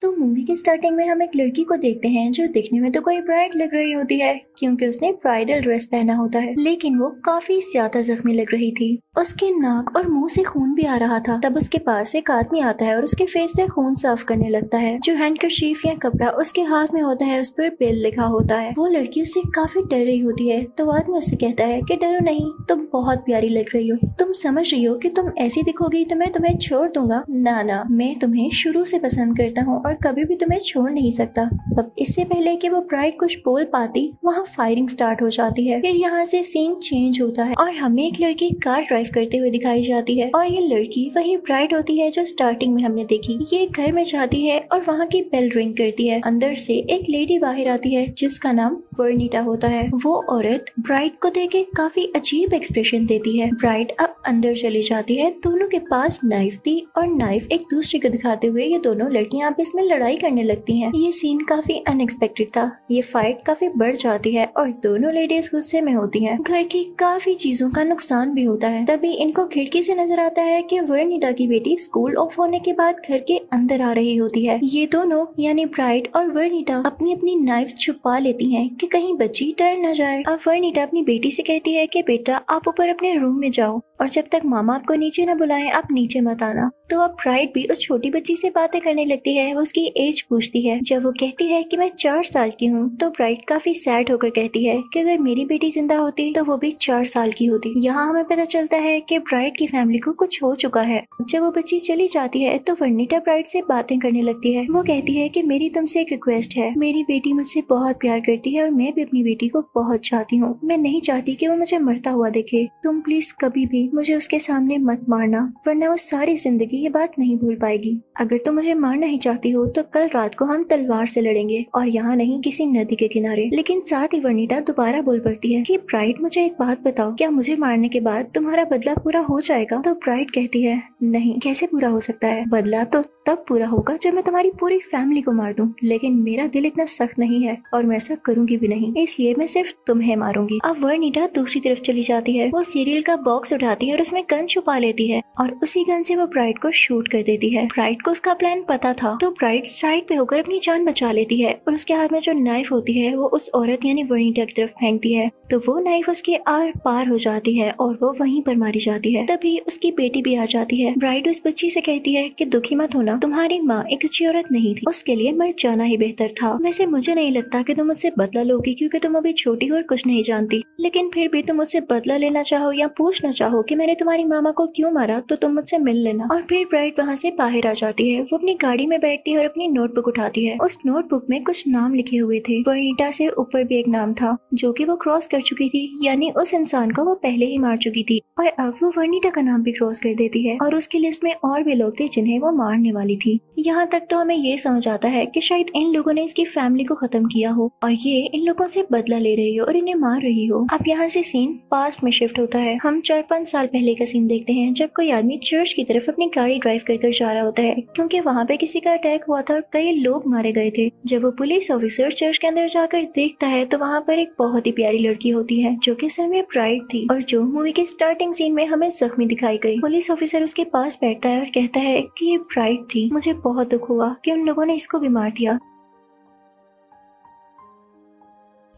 तो मूवी के स्टार्टिंग में हम एक लड़की को देखते हैं जो दिखने में तो कोई ब्राइड लग रही होती है क्योंकि उसने ब्राइडल ड्रेस पहना होता है, लेकिन वो काफी ज्यादा जख्मी लग रही थी। उसके नाक और मुंह से खून भी आ रहा था। तब उसके पास एक आदमी आता है और उसके फेस से खून साफ करने लगता है। जो हैंडकरशीफ या कपड़ा उसके हाथ में होता है उस पर बिल लिखा होता है। वो लड़की उससे काफी डर रही होती है तो आदमी उससे कहता है कि डरो नहीं, तुम बहुत प्यारी लग रही हो। तुम समझ रही हो कि तुम ऐसी दिखोगी तो मैं तुम्हें छोड़ दूंगा? ना, मैं तुम्हें शुरू से पसंद करता हूँ और कभी भी तुम्हें छोड़ नहीं सकता। अब इससे पहले कि वो ब्राइड कुछ बोल पाती, वहाँ फायरिंग स्टार्ट हो जाती है। फिर यहाँ से सीन चेंज होता है और हमें एक लड़की कार ड्राइव करते हुए दिखाई जाती है और ये लड़की वही ब्राइड होती है जो स्टार्टिंग में हमने देखी। ये घर में जाती है और वहाँ की बेल रिंग करती है। अंदर से एक लेडी बाहर आती है जिसका नाम वर्निटा होता है। वो औरत ब्राइड को देख के काफी अजीब एक्सप्रेशन देती है। ब्राइड अब अंदर चली जाती है। दोनों के पास नाइफ थी और नाइफ एक दूसरे को दिखाते हुए ये दोनों लड़कियां आपस में लड़ाई करने लगती हैं। ये सीन काफी अनएक्सपेक्टेड था। ये फाइट काफी बढ़ जाती है और दोनों लेडीज गुस्से में होती हैं। घर की काफी चीजों का नुकसान भी होता है। तभी इनको खिड़की से नजर आता है कि वर्निटा की बेटी स्कूल ऑफ होने के बाद घर के अंदर आ रही होती है। ये दोनों यानी ब्राइड और वर्निटा अपनी अपनी नाइफ छुपा लेती हैं कि कहीं बच्ची डर न जाए। अब वर्निटा अपनी बेटी से कहती है कि बेटा आप ऊपर अपने रूम में जाओ और जब तक मामा आपको नीचे न बुलाएं आप नीचे मत आना। तो अब ब्राइड भी उस छोटी बच्ची से बातें करने लगती है। वो उसकी एज पूछती है। जब वो कहती है कि मैं 4 साल की हूँ तो ब्राइड काफी सैड होकर कहती है कि अगर मेरी बेटी जिंदा होती तो वो भी 4 साल की होती। यहाँ हमें पता चलता है कि ब्राइड की फैमिली को कुछ हो चुका है। जब वो बच्ची चली जाती है तो वर्निटा ब्राइड से बातें करने लगती है। वो कहती है कि मेरी तुमसे एक रिक्वेस्ट है। मेरी बेटी मुझसे बहुत प्यार करती है और मैं भी अपनी बेटी को बहुत चाहती हूँ। मैं नहीं चाहती कि वो मुझे मरता हुआ देखे। तुम प्लीज कभी भी मुझे उसके सामने मत मारना, वरना वो सारी जिंदगी ये बात नहीं भूल पाएगी। अगर तुम मुझे मारना ही चाहती हो तो कल रात को हम तलवार से लड़ेंगे और यहाँ नहीं किसी नदी के किनारे। लेकिन साथ ही वर्निटा दोबारा बोल पड़ती है कि ब्राइड मुझे एक बात बताओ, क्या मुझे मारने के बाद तुम्हारा बदला पूरा हो जाएगा? तो ब्राइड कहती है नहीं, कैसे पूरा हो सकता है? बदला तो तब पूरा होगा जब मैं तुम्हारी पूरी फैमिली को मार दूं। लेकिन मेरा दिल इतना सख्त नहीं है और मैं ऐसा करूंगी भी नहीं, इसलिए मैं सिर्फ तुम्हें मारूंगी। अब वर्निटा दूसरी तरफ चली जाती है। वो सीरियल का बॉक्स उठाती है और उसमें गन छुपा लेती है और उसी गन से वो ब्राइड को शूट कर देती है। ब्राइड को उसका प्लान पता था तो ब्राइड साइड पे होकर अपनी जान बचा लेती है और उसके हाथ में जो नाइफ होती है वो उस औरत यानी वर्निटा की तरफ फेंकती है तो वो नाइफ उसके आर पार हो जाती है और वो वहीं पर मारी जाती है। तभी उसकी बेटी भी आ जाती है। ब्राइड उस बच्ची से कहती है कि दुखी मत होना, तुम्हारी माँ एक अच्छी औरत नहीं थी, उसके लिए मर जाना ही बेहतर था। वैसे मुझे नहीं लगता कि तुम मुझसे बदला लोगी क्योंकि तुम अभी छोटी हो और कुछ नहीं जानती, लेकिन फिर भी तुम मुझसे बदला लेना चाहो या पूछना चाहो कि मैंने तुम्हारी मामा को क्यों मारा तो तुम मुझसे मिल लेना। और फिर ब्राइड वहाँ से बाहर आ जाती है। वो अपनी गाड़ी में बैठती है और अपनी नोटबुक उठाती है। उस नोटबुक में कुछ नाम लिखे हुए थे। वर्निटा से ऊपर भी एक नाम था जो कि वो क्रॉस कर चुकी थी, यानी उस इंसान को वो पहले ही मार चुकी थी और अब वो वर्निटा का नाम भी क्रॉस कर देती है और उसकी लिस्ट में और भी लोग थे जिन्हें वो मारने वाली थी। यहाँ तक तो हमें ये समझ आता है कि शायद इन लोगों ने इसकी फैमिली को खत्म किया हो और ये इन लोगों से बदला ले रही हो और इन्हें मार रही हो। अब यहाँ से सीन पास्ट में शिफ्ट होता है। हम 4-5 साल पहले का सीन देखते हैं जब कोई आदमी चर्च की तरफ अपनी गाड़ी ड्राइव कर जा रहा होता है क्योंकि वहाँ पे किसी का अटैक हुआ था और कई लोग मारे गए थे। जब वो पुलिस ऑफिसर चर्च के अंदर जाकर देखता है तो वहाँ पर एक बहुत ही प्यारी लड़की होती है जो कि असल में ब्राइड थी और जो मूवी के स्टार्टिंग सीन में हमें जख्मी दिखाई गई। पुलिस ऑफिसर उसके पास बैठता है और कहता है कि ये ब्राइड थी, मुझे बहुत दुख हुआ कि उन लोगों ने इसको भी मार दिया।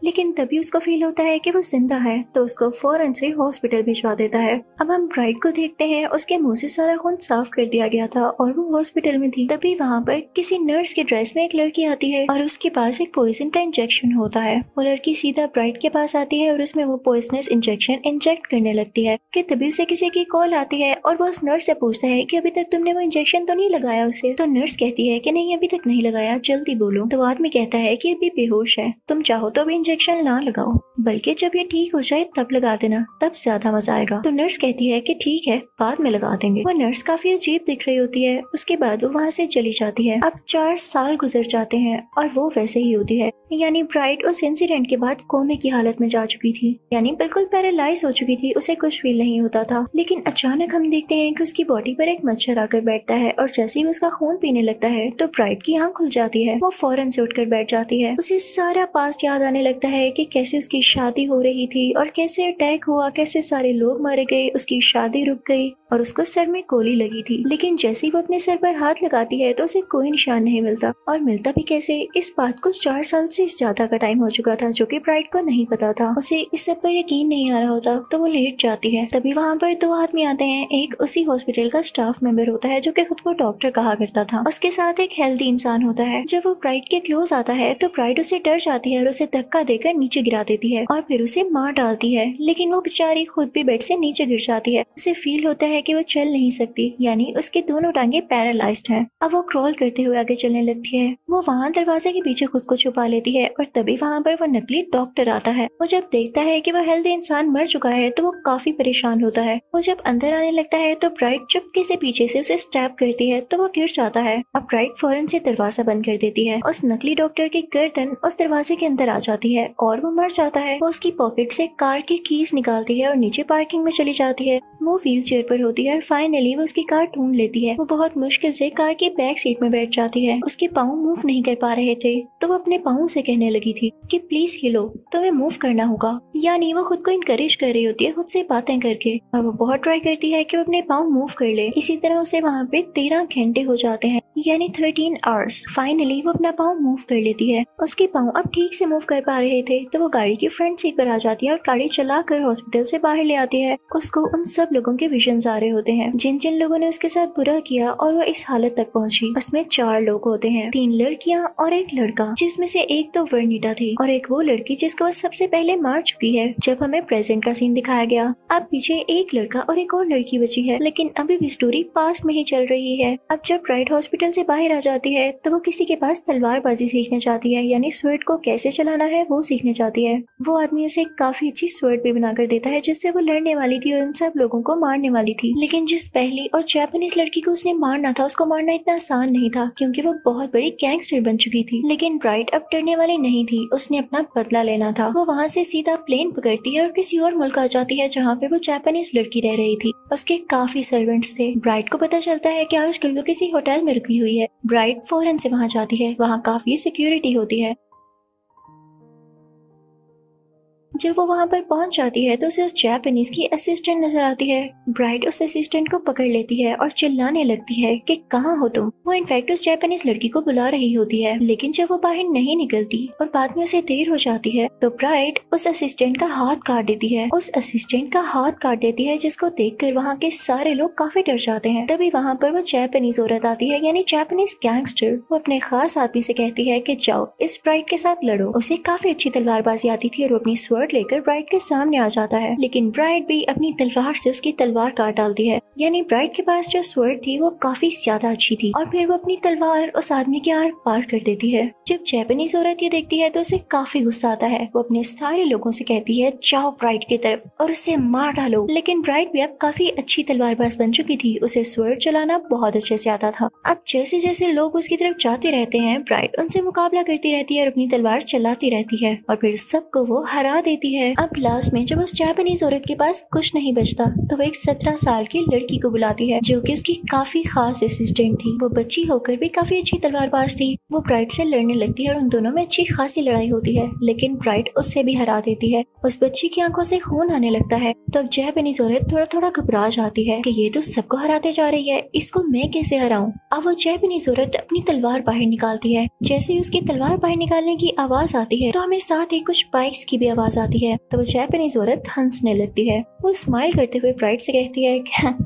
लेकिन तभी उसको फील होता है कि वो जिंदा है तो उसको फौरन से हॉस्पिटल भिजवा देता है। अब हम ब्राइड को देखते हैं, उसके मुंह से सारा खून साफ कर दिया गया था और वो हॉस्पिटल में थी। तभी वहाँ पर किसी नर्स के ड्रेस में एक लड़की आती है और उसके पास एक पॉइजन का इंजेक्शन होता है। वो लड़की सीधा ब्राइड के पास आती है और उसमें वो पॉइजनस इंजेक्शन इंजेक्ट करने लगती है कि तभी उसे किसी की कॉल आती है और वो उस नर्स से पूछता है कि अभी तक तुमने वो इंजेक्शन तो नहीं लगाया उसे? तो नर्स कहती है कि नहीं अभी तक नहीं लगाया, जल्दी बोलो। तो आदमी कहता है कि अभी बेहोश है, तुम चाहो तो अभी इंजेक्शन ना लगाओ, बल्कि जब ये ठीक हो जाए तब लगा देना, तब ज्यादा मजा आएगा। तो नर्स कहती है कि ठीक है बाद में लगा देंगे। वो नर्स काफी अजीब दिख रही होती है। उसके बाद वो वहाँ से चली जाती है। अब 4 साल गुजर जाते हैं और वो वैसे ही होती है, यानी ब्राइड उस इंसिडेंट के बाद कोमे की हालत में जा चुकी थी, यानी बिल्कुल पैरालाइज हो चुकी थी, उसे कुछ फील नहीं होता था। लेकिन अचानक हम देखते हैं कि उसकी बॉडी पर एक मच्छर आकर बैठता है और जैसे ही उसका खून पीने लगता है तो ब्राइड की आंख खुल जाती है। वो फौरन से उठकर बैठ जाती है। उसे सारा पास्ट याद आने लगता है कि कैसे उसकी शादी हो रही थी और कैसे अटैक हुआ, कैसे सारे लोग मारे गए, उसकी शादी रुक गई और उसको सर में गोली लगी थी। लेकिन जैसे ही वो अपने सर पर हाथ लगाती है तो उसे कोई निशान नहीं मिलता, और मिलता भी कैसे, इस बात को 4 साल से ज्यादा का टाइम हो चुका था, जो कि ब्राइट को नहीं पता था। उसे इस सब पर यकीन नहीं आ रहा होता तो वो लेट जाती है। तभी वहाँ पर 2 आदमी आते हैं। एक उसी हॉस्पिटल का स्टाफ मेंबर होता है जो कि खुद को डॉक्टर कहा करता था। उसके साथ एक हेल्दी इंसान होता है। जब वो ब्राइट के क्लोज आता है तो ब्राइट उसे डर जाती है और उसे धक्का देकर नीचे गिरा देती है और फिर उसे मार डालती है। लेकिन वो बेचारी खुद भी बेड से नीचे गिर जाती है। उसे फील होता है कि वो चल नहीं सकती, यानी उसकी दोनों टांगे पैरालाइज्ड हैं। अब वो क्रॉल करते हुए आगे चलने लगती है। वो वहाँ दरवाजे के पीछे खुद को छुपा लेती है और तभी वहाँ पर वो नकली डॉक्टर आता है। वो जब देखता है कि वो हेल्दी इंसान मर चुका है तो वो काफी परेशान होता है। वो जब अंदर आने लगता है तो ब्राइट चुपके से पीछे से उसे स्टैब करती है तो वो गिर जाता है। अब ब्राइट फौरन से दरवाजा बंद कर देती है। उस नकली डॉक्टर की गर्दन उस दरवाजे के अंदर आ जाती है और वो मर जाता है। वो उसकी पॉकेट से कार की कीज निकालती है और नीचे पार्किंग में चली जाती है। वो व्हील चेयर पर होती है और फाइनली वो उसकी कार ढूंढ लेती है। वो बहुत मुश्किल से कार की बैक सीट में बैठ जाती है। उसके पाँव मूव नहीं कर पा रहे थे तो वो अपने पाँव से कहने लगी थी कि प्लीज हिलो, तुम्हें मूव करना होगा। यानी वो खुद को इनकरेज कर रही होती है खुद से बातें करके, और वो बहुत ट्राई करती है कि वो अपने पाँव मूव कर ले। इसी तरह उसे वहाँ पे 13 घंटे हो जाते हैं, यानी 13 आवर्स। फाइनली वो अपना पाँव मूव कर लेती है। उसके पाँव अब ठीक से मूव कर पा रहे थे तो वो गाड़ी की फ्रंट सीट पर आ जाती है और गाड़ी चलाकर हॉस्पिटल से बाहर ले आती है। उसको उन सब लोगों के विजन्स आ रहे होते हैं जिन जिन लोगों ने उसके साथ बुरा किया और वो इस हालत तक पहुंची। उसमें 4 लोग होते हैं, 3 लड़कियां और एक लड़का, जिसमें से एक तो वर्निटा थी और एक वो लड़की जिसको वो सबसे पहले मार चुकी है। जब हमें प्रेजेंट का सीन दिखाया गया, अब पीछे एक लड़का और एक और लड़की बची है, लेकिन अभी भी स्टोरी पास्ट में ही चल रही है। अब जब ब्राइट हॉस्पिटल से बाहर आ जाती है तो वो किसी के पास तलवारबाजी सीखने चाहती है, यानी स्वर्ड को कैसे चलाना है वो सीखने चाहती है। वो आदमी उसे काफी अच्छी स्वर्ड भी बनाकर देता है जिससे वो लड़ने वाली थी और उन सब लोगों को मारने वाली थी। लेकिन जिस पहली और जापानीज लड़की को उसने मारना था, उसको मारना इतना आसान नहीं था क्योंकि वो बहुत बड़ी गैंगस्टर बन चुकी थी। लेकिन ब्राइट अब डरने वाली नहीं थी, उसने अपना बदला लेना था। वो वहाँ से सीधा प्लेन पकड़ती है और किसी और मुल्क आ जाती है जहाँ पे वो जापानीज लड़की रह रही थी। उसके काफी सर्वेंट्स थे। ब्राइट को पता चलता है कि आजकल वो किसी होटल में रुकी हुई है। ब्राइट फौरन से वहाँ जाती है। वहाँ काफी सिक्योरिटी होती है। जब वो वहाँ पर पहुंच जाती है तो उसे उस जापानीज की असिस्टेंट नजर आती है। ब्राइट उस असिस्टेंट को पकड़ लेती है और चिल्लाने लगती है कि कहाँ हो तुम। वो इनफैक्ट उस जापानीज लड़की को बुला रही होती है, लेकिन जब वो बाहर नहीं निकलती और बाद में उसे देर हो जाती है तो ब्राइट उस असिस्टेंट का हाथ काट देती है। उस असिस्टेंट का हाथ काट देती है जिसको देखकर वहाँ के सारे लोग काफी डर जाते हैं। तभी वहाँ पर वो जापानीज औरत आती है, यानी जापानीज गैंगस्टर। वो अपने खास आदमी से कहती है कि जाओ इस ब्राइट के साथ लड़ो। उसे काफी अच्छी तलवारबाजी आती थी और वो अपनी स्वर्ड लेकर ब्राइट के सामने आ जाता है, लेकिन ब्राइट भी अपनी तलवार से उसकी तलवार काट डालती है। यानी ब्राइट के पास जो स्वर्ड थी वो काफी ज्यादा अच्छी थी और फिर वो अपनी तलवार उस आदमी के आर पार कर देती है। जब जापानीज औरत ये देखती है तो उसे काफी गुस्सा आता है। वो अपने सारे लोगों से कहती है जाओ ब्राइट की तरफ और उसे मार डालो। लेकिन ब्राइट भी अब काफी अच्छी तलवारबाज बन चुकी थी, उसे स्वर्ड चलाना बहुत अच्छे से आता था। अब जैसे जैसे लोग उसकी तरफ जाते रहते हैं, ब्राइट उनसे मुकाबला करती रहती है और अपनी तलवार चलाती रहती है और फिर सबको वो हरा देती है। अब लास्ट में जब उस जापानीज औरत के पास कुछ नहीं बचता तो वो एक 17 साल की लड़की को बुलाती है जो कि उसकी काफी खास असिस्टेंट थी। वो बच्ची होकर भी काफी अच्छी तलवारबाज थी। वो ब्राइट से लड़ने लगती है और उन दोनों में अच्छी खासी लड़ाई होती है, लेकिन ब्राइट उससे भी हरा देती है। उस बच्ची की आंखों से खून आने लगता है तो अब जापानीज औरत थोड़ा थोड़ा घबरा जाती है कि ये तो सबको हराते जा रही है, इसको मैं कैसे हराऊं। अब वो जापानीज औरत अपनी तलवार बाहर निकालती है। जैसे ही उसकी तलवार बाहर निकालने की आवाज आती है तो हमें साथ ही कुछ बाइक्स की भी आवाज आती है। तो वो जापानीज औरत हंसने लगती है। वो स्माइल करते हुए ब्राइट से कहती है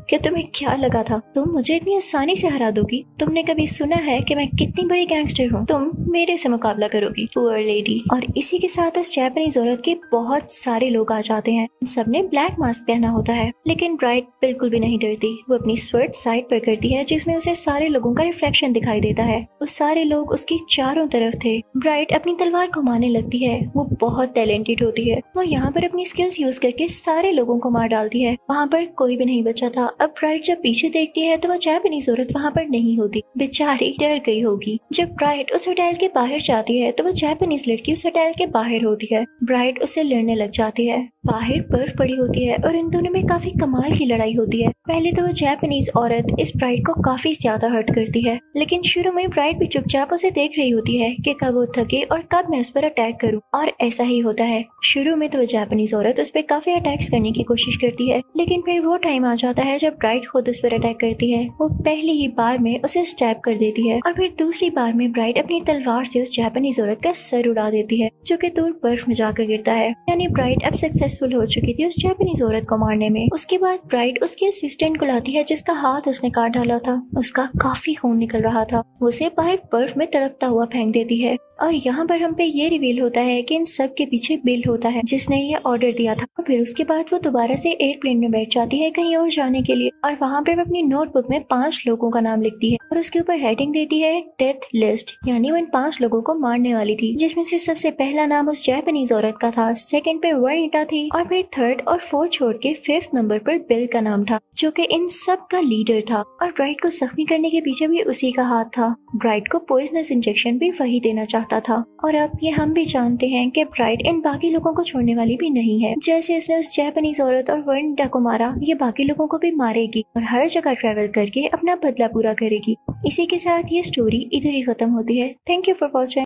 कि तुम्हें क्या लगा था तुम मुझे इतनी आसानी से हरा दोगी? तुमने कभी सुना है कि मैं कितनी बड़ी गैंगस्टर हूँ? तुम मेरे से मुकाबला करोगी, पुअर लेडी। और इसी के साथ उस जापानीज औरत के बहुत सारे लोग आ जाते हैं। सबने ब्लैक मास्क पहना होता है, लेकिन ब्राइट बिल्कुल भी नहीं डरती। वो अपनी स्वर्ड साइड पर करती है जिसमें उसे सारे लोगों का रिफ्लेक्शन दिखाई देता है। वो सारे लोग उसकी चारों तरफ थे। ब्राइट अपनी तलवार घुमाने लगती है। वो बहुत टैलेंटेड होती है। वो यहाँ पर अपनी स्किल्स यूज करके सारे लोगों को मार डालती है। वहाँ पर कोई भी नहीं बचा था। अब ब्राइट जब पीछे देखती है तो वो जापानीज औरत वहाँ पर नहीं होती। बेचारी डर गई होगी। जब ब्राइट उस होटल के बाहर जाती है तो वो जापानीज लड़की उस होटल के बाहर होती है। ब्राइट उससे लड़ने लग जाती है। बाहर बर्फ पड़ी होती है और इन दोनों में काफी कमाल की लड़ाई होती है। पहले तो वो जापानीज औरत इस ब्राइड को काफी ज्यादा हर्ट करती है, लेकिन शुरू में ब्राइड भी चुपचाप उसे देख रही होती है कि कब वो थके और कब मैं उस पर अटैक करूं। और ऐसा ही होता है। शुरू में तो वो जापानीज औरत उस पर काफी अटैक्स करने की कोशिश करती है, लेकिन फिर वो टाइम आ जाता है जब ब्राइड खुद उस पर अटैक करती है। वो पहली ही बार में उसे स्टैब कर देती है और फिर दूसरी बार में ब्राइड अपनी तलवार से उस जापानीज औरत का सर उड़ा देती है, जो कि दूर बर्फ में जाकर गिरता है। यानी ब्राइड अब सक्सेसफुल हो चुकी थी उस जापानीज औरत को मारने में। उसके बाद ब्राइड उसके असिस्टेंट को लाती है जिसका हाथ उसने काट डाला था। उसका काफी खून निकल रहा था। वो उसे बाहर बर्फ में तड़पता हुआ फेंक देती है और यहाँ पर हम पे ये रिवील होता है कि इन सब के पीछे बिल होता है जिसने ये ऑर्डर दिया था। और फिर उसके बाद वो दोबारा से एयरप्लेन में बैठ जाती है कहीं और जाने के लिए, और वहाँ पे वो अपनी नोटबुक में 5 लोगों का नाम लिखती है और उसके ऊपर हेडिंग देती है डेथ लिस्ट, यानी वो इन 5 लोगों को मारने वाली थी, जिसमें से सबसे पहला नाम उस जापानीज औरत का था, सेकंड पे वनिता थी और फिर थर्ड और फोर्थ छोड़ के 5th नंबर पर बिल का नाम था, जो कि इन सब का लीडर था। और ब्राइड को जख्मी करने के पीछे भी उसी का हाथ था। ब्राइड को पॉइजनस इंजेक्शन भी वही देना चाहता था। और अब ये हम भी जानते हैं कि ब्राइड इन बाकी लोगों को छोड़ने वाली भी नहीं है। जैसे इसने उस जापानीज औरत और वनिता को मारा, ये बाकी लोगों को भी मारेगी और हर जगह ट्रैवल करके अपना बदला पूरा करेगी। इसी के साथ ये स्टोरी इधर ही खत्म होती है। Thank you for watching.